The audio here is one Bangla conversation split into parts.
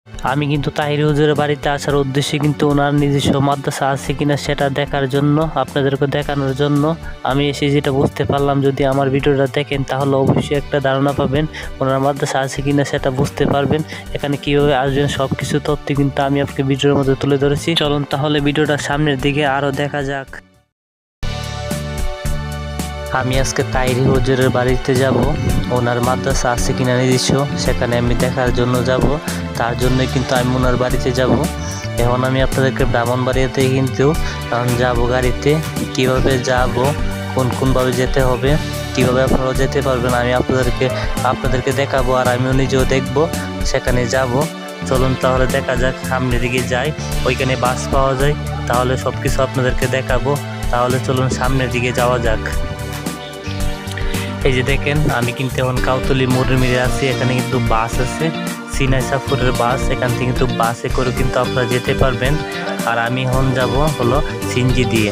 আমি কিন্তু তাহির হুজুরের বাড়িতে আসার উদ্দেশ্যে কিন্তু ওনার নিজস্ব মাদ্রাসা আছে কিনা সেটা দেখার জন্য, আপনাদেরকে দেখানোর জন্য আমি এসে যেটা বুঝতে পারলাম, যদি আমার ভিডিওটা দেখেন তাহলে অবশ্যই একটা ধারণা পাবেন ওনার মাদ্রাসা আছে কিনা সেটা বুঝতে পারবেন। এখানে কীভাবে আসবেন সব কিছু তথ্য কিন্তু আমি আপনাকে ভিডিওর মধ্যে তুলে ধরেছি। চলুন তাহলে ভিডিওটা সামনের দিকে আরও দেখা যাক। আমি আজকে তাহির হুজুরের বাড়িতে যাব, ওনার মাদ্রাসা আছে কিনা নিজস্ব সেখানে আমি দেখার জন্য যাব। তার জন্যই কিন্তু আমি ওনার বাড়িতে যাব। এখন আমি আপনাদেরকে ব্রাহ্মণবাড়িয়াতে কিন্তু যাব গাড়িতে। কিভাবে যাব, কোনভাবে যেতে হবে, কিভাবে আপনারাও যেতে পারবেন আমি আপনাদেরকে দেখাবো, আর আমিও নিজেও দেখব, সেখানে যাব। চলুন তাহলে দেখা যাক, সামনের দিকে যাই, ওইখানে বাস পাওয়া যায়, তাহলে সব কিছু আপনাদেরকে দেখাবো। তাহলে চলুন সামনের দিকে যাওয়া যাক। এই যে দেখেন, আমি কিন্তু এখন কাউতলি মোড়ের মিলে আছি। এখানে কিন্তু বাস আছে, সিনাই সাফরের বাস। এখান থেকে কিন্তু বাসে করে কিন্তু আপনারা যেতে পারবেন। আর আমি এখন যাব হলো সিএনজি দিয়ে।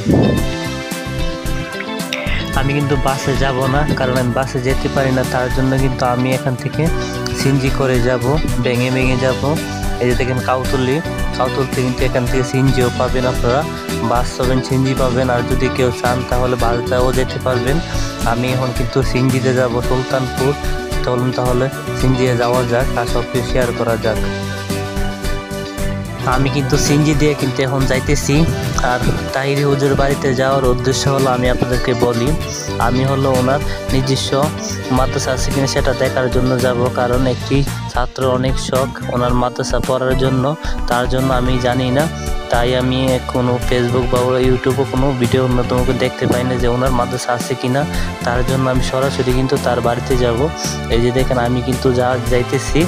আমি কিন্তু বাসে যাব না, কারণ আমি বাসে যেতে পারি না। তার জন্য কিন্তু আমি এখান থেকে সিএনজি করে যাব, ভেঙে যাব। এই যে দেখেন কাউতলি কিন্তু এখান থেকে সিএনজিও পাবেন আপনারা, বাস পাবেন, সিএনজি পাবেন। আর যদি কেউ চান তাহলে বাসটাও যেতে পারবেন। আমি এখন কিন্তু সিএনজিতে যাব সুলতানপুর। চলুন তাহলে সিএনজিতে যাওয়া যাক আর সব কিছু শেয়ার করা যাক। আমি কিন্তু সিএনজি দিয়ে কিন্তু এখন যাইতেছি। আর তাহির হুজুর বাড়িতে যাওয়ার উদ্দেশ্য হলো, আমি আপনাদেরকে বলি, আমি হলো ওনার নিজস্ব মাদ্রাসা আছে কিনা সেটা দেখার জন্য যাব। কারণ একটি ছাত্র অনেক শখ ওনার মাদ্রাসা পড়ার জন্য, তার জন্য আমি জানি না, তাই আমি কোনো ফেসবুক বা ইউটিউবে কোনো ভিডিও তোমাকে দেখতে পাই না যে ওনার মাদ্রাসা আছে কিনা। তার জন্য আমি সরাসরি কিন্তু তার বাড়িতে যাব। এই যে দেখেন, আমি কিন্তু যাইতেছি।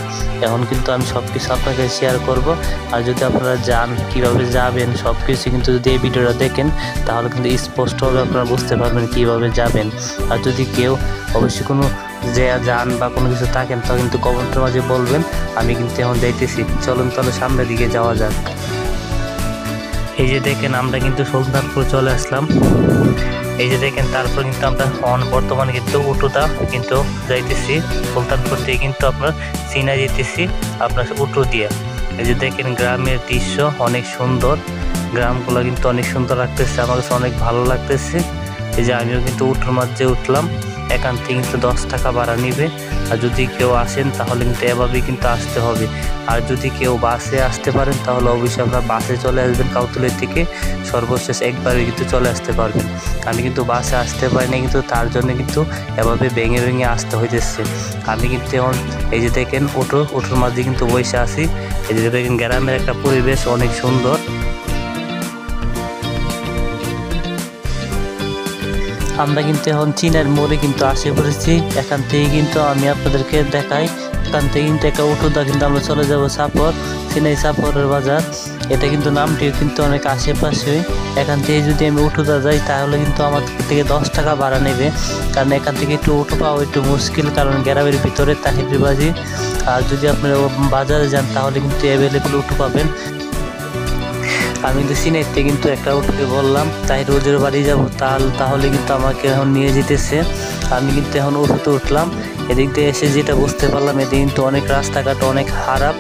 এখন কিন্তু আমি সব কিছু আপনাকে শেয়ার করব। আর যদি আপনারা যান, কীভাবে যাবেন সব কিছু কিন্তু যদি এই ভিডিওটা দেখেন তাহলে কিন্তু স্পষ্টভাবে আপনারা বুঝতে পারবেন কীভাবে যাবেন। আর যদি কেউ অবশ্যই কোনো যান বা কোনো কিছু থাকেন তা কিন্তু কমেন্টের মাঝে বলবেন। আমি কিন্তু এখন যাইতেছি। চলুন তাহলে সামনের দিকে যাওয়া যাক। এই যে দেখেন, আমরা কিন্তু সুলতানপুর চলে আসলাম। এই যে দেখেন, তারপর কিন্তু আমরা বর্তমানে কিন্তু উটুদা কিন্তু যাইতেছি। সুলতানপুর থেকে কিন্তু আপনার সিনা যেতেছি আপনার উটু দিয়ে। এই যে দেখেন, গ্রামের দৃশ্য অনেক সুন্দর, গ্রামগুলো কিন্তু অনেক সুন্দর লাগতেছে, আমার কাছে অনেক ভালো লাগতেছে। এই যে আমিও কিন্তু উটুর মাঝে উঠলাম। এখান থেকে কিন্তু 10 টাকা ভাড়া নিবে। আর যদি কেউ আসেন তাহলে কিন্তু এভাবেই কিন্তু আসতে হবে। আর যদি কেউ বাসে আসতে পারেন তাহলে অবশ্যই আপনারা বাসে চলে আসবেন। কাউতলের থেকে সর্বশেষ একবারে কিন্তু চলে আসতে পারবেন। আমি কিন্তু বাসে আসতে পারি না, কিন্তু তার জন্য কিন্তু এভাবে ভেঙে আসতে হইতেছে। আমি কিন্তু এখন এই যে দেখেন উটুর মাঝে কিন্তু বসে আছি। এই যে দেখেন, গ্রামের একটা পরিবেশ অনেক সুন্দর। আমরা কিন্তু এখন চীনের মোড়ে কিন্তু আসে পড়েছি। এখান থেকে কিন্তু আমি আপনাদেরকে দেখাই, এখান থেকে কিন্তু একটা উটুদা কিন্তু আমরা চলে যাব সাপর, সিনাই সাপরের বাজার। এটা কিন্তু নামটিও কিন্তু অনেক আশেপাশে। এখান থেকে যদি আমি উটুদা যাই তাহলে কিন্তু আমার থেকে 10 টাকা ভাড়া নেবে, কারণ এখান থেকে একটু উঠো পাওয়া একটু মুশকিল, কারণ গ্রামের ভিতরে তাহির বাজি। আর যদি আপনারা বাজারে যান তাহলে কিন্তু অ্যাভেলেবেল উঠো পাবেন। আমি কিন্তু সিনাইতে কিন্তু একটা উঠে বললাম তাহির হুজুরের বাড়ি যাবো, তাহলে কিন্তু আমাকে এখন নিয়ে যেতেছে। আমি কিন্তু এখন উঠতে উঠলাম। এদিক দিয়ে এসে যেটা বুঝতে পারলাম, এদিকে কিন্তু অনেক রাস্তাঘাট অনেক খারাপ।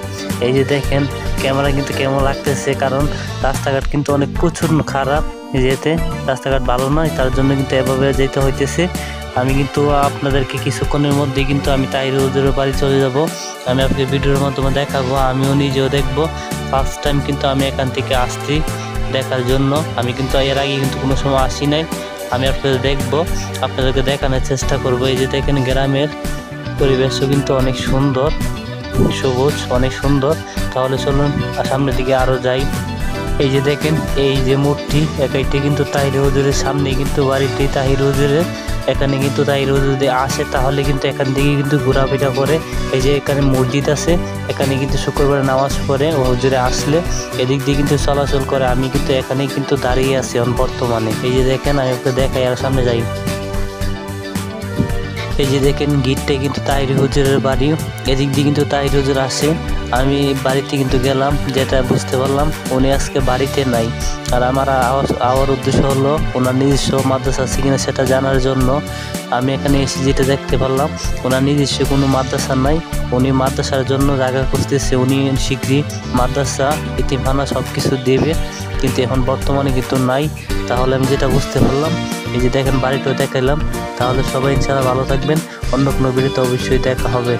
এই যে দেখেন, ক্যামেরা কিন্তু কেমন লাগতেছে, কারণ রাস্তাঘাট কিন্তু অনেক প্রচুর খারাপ। যেতে রাস্তাঘাট ভালো নয়, তার জন্য কিন্তু এভাবে যেতে হইতেছে। আমি কিন্তু আপনাদেরকে কিছুক্ষণের মধ্যেই কিন্তু আমি তাহির হুজুরের বাড়ি চলে যাব। আমি আপনাকে ভিডিওর মাধ্যমে দেখাবো, আমিও নিজেও দেখবো। ফার্স্ট টাইম কিন্তু আমি এখান থেকে আসছি দেখার জন্য। আমি কিন্তু এর আগে কিন্তু কোনো সময় আসি নাই। আমি আপনাদের দেখবো, আপনাদেরকে দেখানোর চেষ্টা করব। এই যে দেখেন, গ্রামের পরিবেশও কিন্তু অনেক সুন্দর, সবুজ অনেক সুন্দর। তাহলে চলুন সামনের দিকে আরও যাই। এই যে দেখেন, এই যে মূর্তি একাইটি কিন্তু তাহির হুজুরের সামনে কিন্তু বাড়িটি তাহির হুজুরের। এখানে কিন্তু তাহির হুজুর যদি আসে তাহলে কিন্তু এখান থেকে কিন্তু ঘোরাফেরা করে। এই যে এখানে মসজিদ আছে, এখানে কিন্তু শুক্রবার নামাজ পড়ে ও হুজুরে আসলে এদিক দিয়ে কিন্তু চলাচল করে। আমি কিন্তু এখানে কিন্তু দাঁড়িয়ে আছি এখন বর্তমানে। এই যে দেখেন, আমি ওকে দেখাই আর সামনে যাই। এই যে দেখেন, গিটটা কিন্তু তাহির হুজুরের বাড়ি। এদিক দিয়ে কিন্তু তাহির হুজুর আসে। আমি বাড়িতে কিন্তু গেলাম, যেটা বুঝতে পারলাম উনি আজকে বাড়িতে নাই। আর আমার আওয়ার উদ্দেশ্য হলো ওনার নিজস্ব মাদ্রাসা আছে কিনা সেটা জানার জন্য। আমি এখানে এসে যেটা দেখতে পারলাম ওনার নিজস্ব কোনো মাদ্রাসা নাই, উনি মাদ্রাসার জন্য জায়গা খুঁজতেছে। উনি শীঘ্রই মাদ্রাসা, ইতিমখানা সব কিছু দেবে, কিন্তু এখন বর্তমানে কিন্তু নাই। তাহলে আমি যেটা বুঝতে পারলাম, এই যে দেখেন বাড়িটাও দেখাইলাম। তাহলে সবাই ইনশাআল্লাহ ভালো থাকবেন, অন্য কোনো ভিডিওতে অবশ্যই দেখা হবে।